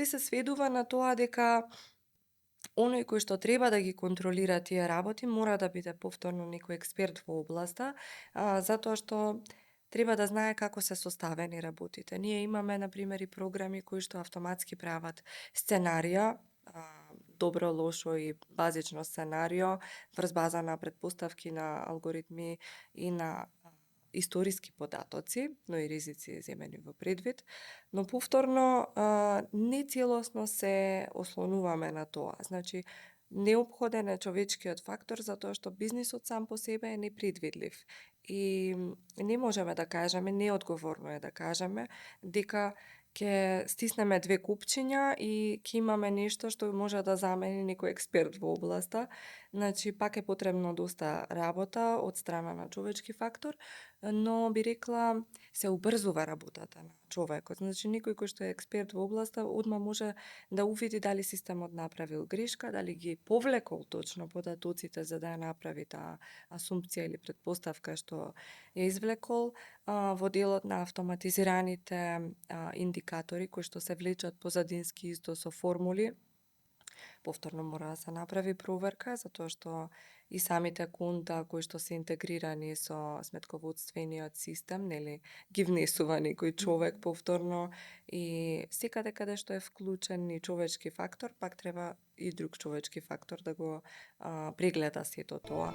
све се сведува на тоа дека оној кој што треба да ги контролира тие работи мора да биде повторно некој експерт во областа, затоа што треба да знае како се составени работите. Ние имаме, например, и програми кои што автоматски прават сценарија, добро, лошо и базично сценарио, врз база на претпоставки на алгоритми и на историски податоци, но и ризици земени во предвид, но повторно не целосно се ослонуваме на тоа. Значи, неопходен е човечкиот фактор затоа што бизнисот сам по себе е непредвидлив и не можеме да кажеме, неодговорно е да кажеме дека ќе стиснеме две купчиња и ќе имаме нешто што може да замени некој експерт во областа. Значи, пак е потребно доста работа од страна на човечки фактор, но би рекла се убрзува работата на човекот. Значи, некој кој што е експерт во областа одма може да увиди дали системот направил грешка, дали ги повлекол точно податоците за да ја направи таа асумпција или претпоставка што ја извлекол во делот на автоматизираните индикатори кои што се влечат позадински исто со формули. Повторно мора да се направи проверка, затоа што и самите конта кои што се интегрирани со сметководствениот систем, нели, ги внесува некој човек повторно и секаде каде што е вклучен и човечки фактор, пак треба и друг човечки фактор да го прегледа сето тоа.